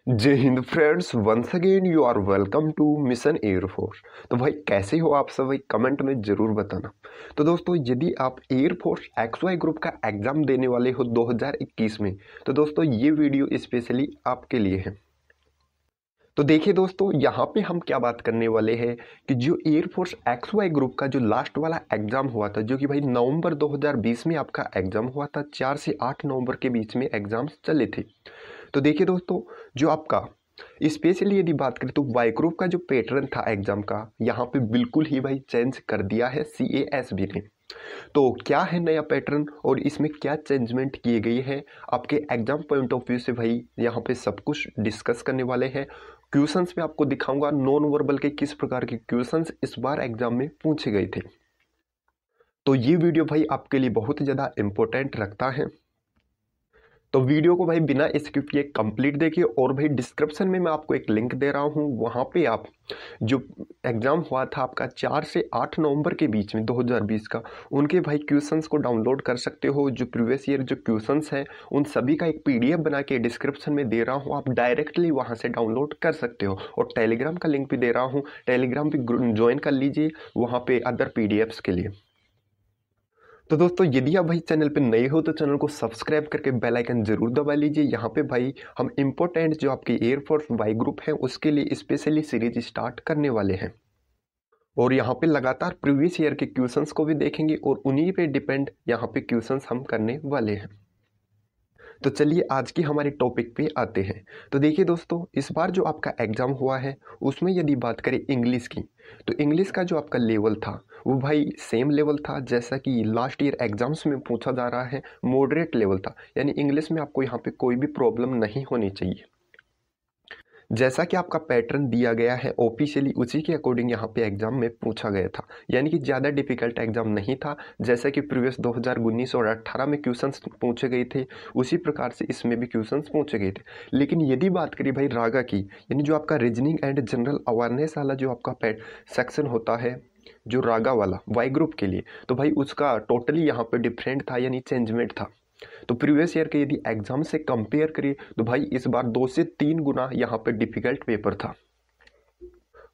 जय Hind friends, once again you are welcome to mission air force. तो भाई कैसे हो आप सब, भाई कमेंट में ज़रूर बताना। तो दोस्तों, यदि आप एयरफोर्स XY ग्रुप का एग्ज़ाम देने वाले हो 2021 में, तो दोस्तों ये वीडियो स्पेशली आपके लिए है। तो देखिए दोस्तों, यहाँ पे हम क्या बात करने वाले हैं कि जो एयरफोर्स XY ग्रुप का जो लास्ट वाला एग्ज़ाम हुआ था, जो कि भाई नवंबर 2020 में आपका एग्ज़ाम हुआ था, 4 से 8 नवंबर के बीच में एग्ज़ाम्स चले थे। तो देखिए दोस्तों, जो आपका स्पेशली यदि बात करें तो वाई ग्रुप का जो पैटर्न था एग्जाम का, यहाँ पे बिल्कुल ही भाई चेंज कर दिया है CASB ने। तो क्या है नया पैटर्न और इसमें क्या चेंजमेंट किए गए हैं, आपके एग्जाम पॉइंट ऑफ व्यू से भाई यहाँ पे सब कुछ डिस्कस करने वाले हैं। क्वेश्चंस में आपको दिखाऊंगा नॉन वर्बल के किस प्रकार के क्वेश्चंस इस बार एग्जाम में पूछे गए थे। तो ये वीडियो भाई आपके लिए बहुत ज़्यादा इंपॉर्टेंट रखता है। तो वीडियो को भाई बिना स्किप किए कंप्लीट देखिए, और भाई डिस्क्रिप्शन में मैं आपको एक लिंक दे रहा हूँ, वहाँ पे आप जो एग्ज़ाम हुआ था आपका 4 से 8 नवंबर के बीच में 2020 का, उनके भाई क्वेश्चंस को डाउनलोड कर सकते हो। जो प्रीवियस ईयर जो क्वेश्चंस हैं उन सभी का एक PDF बना के डिस्क्रिप्शन में दे रहा हूँ, आप डायरेक्टली वहाँ से डाउनलोड कर सकते हो। और टेलीग्राम का लिंक भी दे रहा हूँ, टेलीग्राम भी ज्वाइन कर लीजिए वहाँ पे अदर PDFs के लिए। तो दोस्तों, यदि आप भाई चैनल पे नए हो तो चैनल को सब्सक्राइब करके बेल आइकन जरूर दबा लीजिए। यहाँ पे भाई हम इम्पोर्टेंट जो आपकी एयरफोर्स वाई ग्रुप है उसके लिए स्पेशली सीरीज स्टार्ट करने वाले हैं, और यहाँ पे लगातार प्रीवियस ईयर के क्वेश्चंस को भी देखेंगे और उन्हीं पे डिपेंड यहाँ पे क्वेश्चंस हम करने वाले हैं। तो चलिए आज की हमारे टॉपिक पे आते हैं। तो देखिए दोस्तों, इस बार जो आपका एग्ज़ाम हुआ है उसमें यदि बात करें इंग्लिश की, तो इंग्लिश का जो आपका लेवल था वो भाई सेम लेवल था जैसा कि लास्ट ईयर एग्जाम्स में पूछा जा रहा है, मॉडरेट लेवल था। यानी इंग्लिश में आपको यहाँ पे कोई भी प्रॉब्लम नहीं होनी चाहिए। जैसा कि आपका पैटर्न दिया गया है ऑफिशियली, उसी के अकॉर्डिंग यहाँ पे एग्जाम में पूछा गया था। यानी कि ज़्यादा डिफिकल्ट एग्जाम नहीं था। जैसा कि प्रीवियस 2019 और 18 में क्वेश्चंस पूछे गए थे, उसी प्रकार से इसमें भी क्वेश्चंस पूछे गए थे। लेकिन यदि बात करें भाई रागा की, यानी जो आपका रीजनिंग एंड जनरल अवेयरनेस वाला जो आपका सेक्शन होता है, जो रागा वाला वाई ग्रुप के लिए, तो भाई उसका टोटली यहाँ पे डिफरेंट था, यानी चेंजमेंट था। तो प्रीवियस ईयर के यदि एग्जाम से कंपेयर करिए तो भाई इस बार 2 से 3 गुना यहाँ पे डिफिकल्ट पेपर था।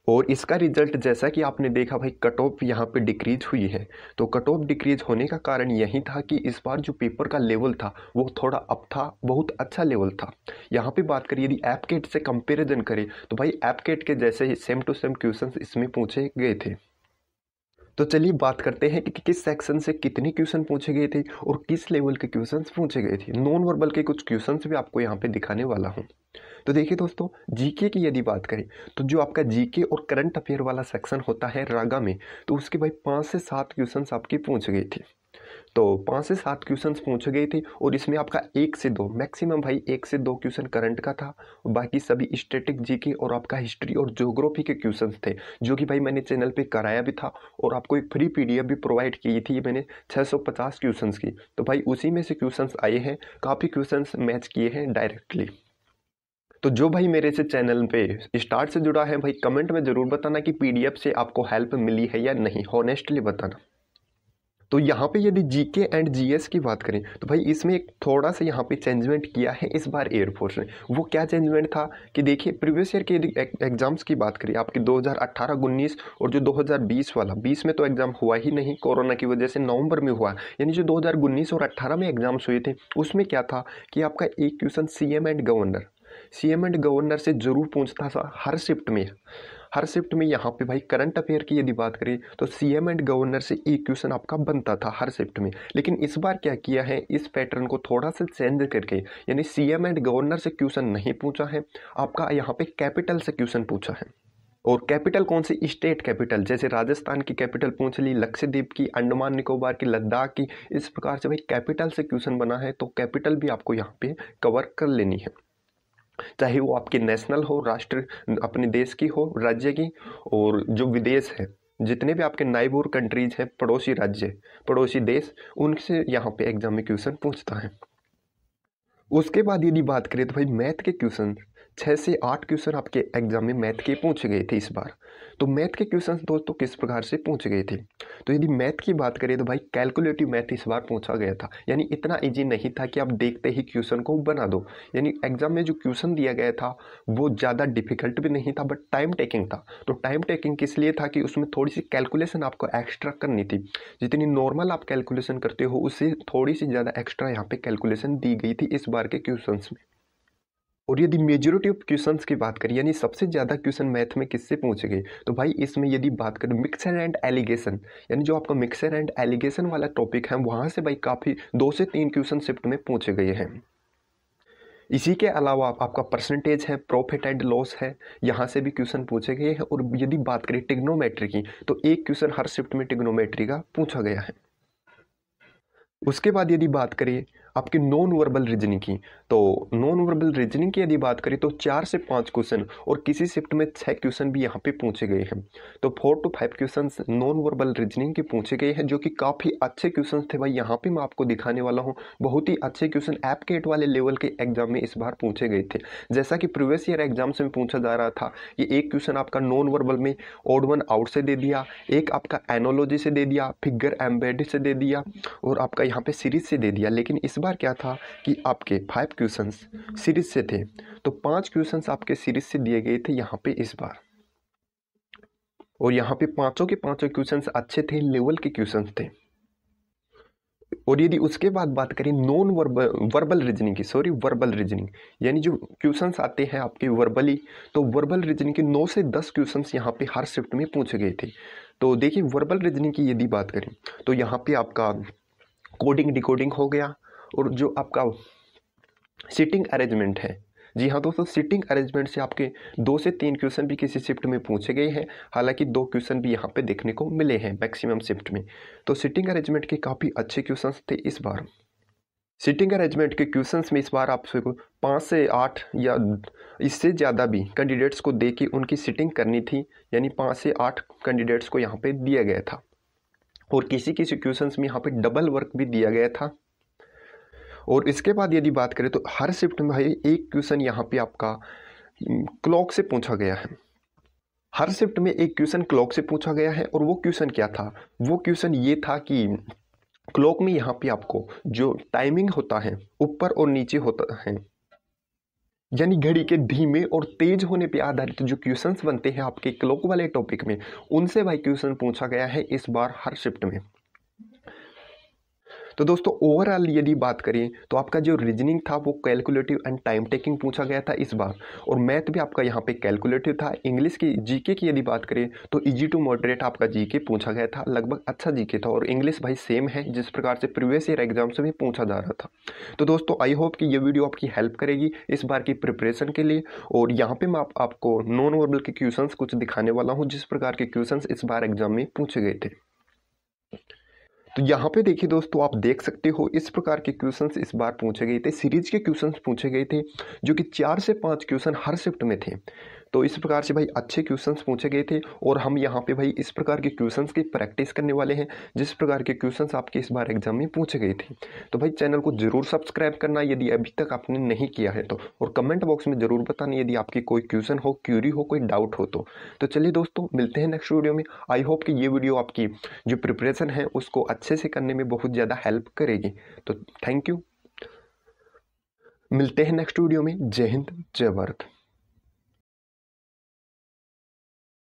और इसका रिजल्ट जैसा कि आपने देखा भाई, कट ऑफ यहाँ पे डिक्रीज हुई है। तो कट ऑफ डिक्रीज होने का कारण यही था कि इस बार जो पेपर का लेवल था वो थोड़ा अप था, बहुत अच्छा लेवल था। यहाँ पे बात करिए यदि एपकेट से कंपेरिजन करें तो भाई एपकेट के जैसे ही सेम टू सेम क्वेश्चंस इसमें पूछे गए थे। तो चलिए बात करते हैं कि किस सेक्शन से कितने क्वेश्चन पूछे गए थे और किस लेवल के क्वेश्चंस पूछे गए थे। नॉन वर्बल के कुछ क्वेश्चंस भी आपको यहाँ पे दिखाने वाला हूँ। तो देखिए दोस्तों, जीके की यदि बात करें तो जो आपका जीके और करंट अफेयर वाला सेक्शन होता है रागा में, तो उसके भाई 5 से 7 क्वेश्चंस आपके पूछ गए थे। तो 5 से 7 क्वेश्चंस पूछे गए थे और इसमें आपका 1 से 2 मैक्सिमम भाई 1 से 2 क्वेश्चन करंट का था। बाकी सभी स्टैटिक जीके और आपका हिस्ट्री और ज्योग्राफी के क्वेश्चंस थे, जो कि भाई मैंने चैनल पे कराया भी था और आपको एक फ्री PDF भी प्रोवाइड की थी मैंने 650 क्वेश्चंस की। तो भाई उसी में से क्वेश्चंस आए हैं, काफ़ी क्वेश्चंस मैच किए हैं डायरेक्टली। तो जो भाई मेरे से चैनल पे स्टार्ट से जुड़ा है भाई, कमेंट में ज़रूर बताना कि PDF से आपको हेल्प मिली है या नहीं, हॉनेस्टली बताना। तो यहाँ पे यदि जीके एंड जीएस की बात करें तो भाई इसमें एक थोड़ा सा यहाँ पे चेंजमेंट किया है इस बार एयरफोर्स ने। वो क्या चेंजमेंट था कि देखिए, प्रीवियस ईयर के यदि एग्जाम्स की बात करें आपकी 2018-19 और जो 2020 वाला, 20 में तो एग्जाम हुआ ही नहीं, कोरोना की वजह से नवंबर में हुआ। यानी जो 2019 और 18 में एग्जाम्स हुए थे उसमें क्या था कि आपका एक क्वेश्चन सीएम एंड गवर्नर से जरूर पूछता था हर शिफ्ट में यहाँ पे भाई करंट अफेयर की यदि बात करें तो सीएम एंड गवर्नर से एक क्वेश्चन आपका बनता था हर शिफ्ट में। लेकिन इस बार क्या किया है, इस पैटर्न को थोड़ा सा चेंज करके, यानी सीएम एंड गवर्नर से क्वेश्चन नहीं पूछा है, आपका यहाँ पे कैपिटल से क्वेश्चन पूछा है। और कैपिटल कौन सी, स्टेट कैपिटल, जैसे राजस्थान की कैपिटल पूछ ली, लक्षद्वीप की, अंडमान निकोबार की, लद्दाख की, इस प्रकार से भाई कैपिटल से क्वेश्चन बना है। तो कैपिटल भी आपको यहाँ पे कवर कर लेनी है, चाहे वो आपकी नेशनल हो, राष्ट्र अपने देश की हो, राज्य की, और जो विदेश है, जितने भी आपके नाइबर कंट्रीज हैं, पड़ोसी राज्य, पड़ोसी देश, उनसे यहाँ पे एग्जाम में क्वेश्चन पूछता है। उसके बाद यदि बात करें तो भाई मैथ के क्वेश्चन 6 से 8 क्वेश्चन आपके एग्जाम में मैथ के पूछे गए थे इस बार। तो मैथ के क्वेश्चन दोस्तों किस प्रकार से पूछे गए थे, तो यदि मैथ की बात करें तो भाई कैलकुलेटिव मैथ इस बार पूछा गया था। यानी इतना इजी नहीं था कि आप देखते ही क्वेश्चन को बना दो। यानी एग्जाम में जो क्वेश्चन दिया गया था वो ज़्यादा डिफिकल्ट भी नहीं था, बट टाइम टेकिंग था। तो टाइम टेकिंग किस लिए था कि उसमें थोड़ी सी कैलकुलेशन आपको एक्स्ट्रा करनी थी। जितनी नॉर्मल आप कैलकुलेशन करते हो उससे थोड़ी सी ज़्यादा एक्स्ट्रा यहाँ पे कैलकुलेशन दी गई थी इस बार के क्वेश्चन में। और यदि मेजॉरिटी ऑफ क्वेश्चंस की बात करें, यानी सबसे ज़्यादा क्वेश्चन मैथ में किससे पूछे गए, तो भाई इसमें यदि बात करें मिक्सर एंड एलिगेशन, यानी जो आपका मिक्सर एंड एलिगेशन वाला टॉपिक है वहाँ से भाई काफ़ी 2 से 3 क्वेश्चन शिफ्ट में पूछे गए हैं। इसी के अलावा आपका परसेंटेज है, प्रॉफिट एंड लॉस है, यहाँ से भी क्वेश्चन पूछे गए हैं। और यदि बात करें टिग्नोमेट्री की, तो एक क्वेश्चन हर शिफ्ट में टिग्नोमेट्री का पूछा गया है। उसके बाद यदि बात करें आपकी नॉन वर्बल रीजनिंग की, तो नॉन वर्बल रीजनिंग की यदि बात करें तो 4 से 5 क्वेश्चन और किसी शिफ्ट में 6 क्वेश्चन भी यहाँ पे पूछे गए हैं। तो 4 to 5 question non verbal reasoning के पूछे गए हैं, जो कि काफ़ी अच्छे क्वेश्चन थे भाई। यहाँ पे मैं आपको दिखाने वाला हूँ बहुत ही अच्छे क्वेश्चन एप्केट वाले लेवल के एग्जाम में इस बार पूछे गए थे। जैसा कि प्रीवियस ईयर एग्जाम्स में पूछा जा रहा था कि एक क्वेश्चन आपका नॉन वर्बल में ऑड वन आउट से दे दिया, एक आपका एनोलॉजी से दे दिया, फिगर एम्बेडेड से दे दिया और आपका यहाँ पे सीरीज से दे दिया। लेकिन इस बार क्या था कि आपके 5 क्वेश्चंस सीरीज से थे, तो 5 क्वेश्चंस आपके सीरीज से दिए गए थे यहाँ पे इस बार। और यहाँ पे पांचों के पांचों क्वेश्चंस अच्छे थे, लेवल के क्वेश्चंस थे। और यदि उसके बाद बात करें नॉन वर्बल रीजनिंग की, वर्बल रीजनिंग, यानी जो क्वेश्चंस आते हैं आपके वर्बली, तो वर्बल रीजनिंग के 9 से 10 क्वेश्चंस यहाँ पे हर शिफ्ट में पूछे गए थे। तो देखिए वर्बल रीजनिंग की यदि बात करें तो यहाँ पे आपका कोडिंग डिकोडिंग हो गया, और जो आपका सिटिंग अरेंजमेंट है, जी हाँ दोस्तों, सिटिंग अरेंजमेंट से आपके 2 से 3 क्वेश्चन भी किसी शिफ्ट में पूछे गए हैं। हालांकि 2 क्वेश्चन भी यहाँ पे देखने को मिले हैं मैक्सिमम शिफ्ट में। तो सिटिंग अरेंजमेंट के काफ़ी अच्छे क्वेश्चन थे इस बार। सिटिंग अरेंजमेंट के क्वेश्चंस में इस बार आपसे 5 से 8 या इससे ज़्यादा भी कैंडिडेट्स को दे के उनकी सिटिंग करनी थी। यानी 5 से 8 कैंडिडेट्स को यहाँ पे दिया गया था। और किसी किसी क्वेश्चंस में यहाँ पे डबल वर्क भी दिया गया था। और इसके बाद यदि बात करें तो हर शिफ्ट में भाई एक क्वेश्चन यहाँ पे आपका क्लॉक से पूछा गया है। हर शिफ्ट में एक क्वेश्चन क्लॉक से पूछा गया है। और वो क्वेश्चन क्या था, वो क्वेश्चन ये था कि क्लॉक में यहाँ पे आपको जो टाइमिंग होता है ऊपर और नीचे होता है, यानी घड़ी के धीमे और तेज होने पे आधारित जो क्वेश्चंस बनते हैं आपके क्लॉक वाले टॉपिक में, उनसे भाई क्वेश्चन पूछा गया है इस बार हर शिफ्ट में। तो दोस्तों ओवरऑल यदि बात करें तो आपका जो रीजनिंग था वो कैलकुलेटिव एंड टाइम टेकिंग पूछा गया था इस बार। और मैथ भी आपका यहाँ पे कैलकुलेटिव था। इंग्लिश की जीके की यदि बात करें तो इजी टू मॉडरेट आपका जीके पूछा गया था, लगभग अच्छा जीके था। और इंग्लिश भाई सेम है जिस प्रकार से प्रीवियस ईयर एग्जाम से भी पूछा जा रहा था। तो दोस्तों आई होप कि ये वीडियो आपकी हेल्प करेगी इस बार की प्रिपरेशन के लिए। और यहाँ पे मैं आपको नॉन वर्बल के क्वेश्चंस कुछ दिखाने वाला हूँ जिस प्रकार के क्वेश्चंस इस बार एग्जाम में पूछे गए थे। तो यहाँ पे देखिए दोस्तों, आप देख सकते हो इस प्रकार के क्वेश्चंस इस बार पूछे गए थे। सीरीज के क्वेश्चंस पूछे गए थे जो कि 4 से 5 क्वेश्चन हर शिफ्ट में थे। तो इस प्रकार से भाई अच्छे क्वेश्चंस पूछे गए थे। और हम यहाँ पे भाई इस प्रकार के क्वेश्चंस की प्रैक्टिस करने वाले हैं जिस प्रकार के क्वेश्चंस आपके इस बार एग्जाम में पूछे गए थे। तो भाई चैनल को जरूर सब्सक्राइब करना यदि अभी तक आपने नहीं किया है तो, और कमेंट बॉक्स में जरूर बताना यदि आपकी कोई क्वेश्चन हो, क्यूरी हो, कोई डाउट हो तो चलिए दोस्तों मिलते हैं नेक्स्ट वीडियो में। आई होप कि ये वीडियो आपकी जो प्रिपरेशन है उसको अच्छे से करने में बहुत ज़्यादा हेल्प करेगी। तो थैंक यू, मिलते हैं नेक्स्ट वीडियो में। जय हिंद, जय भारत।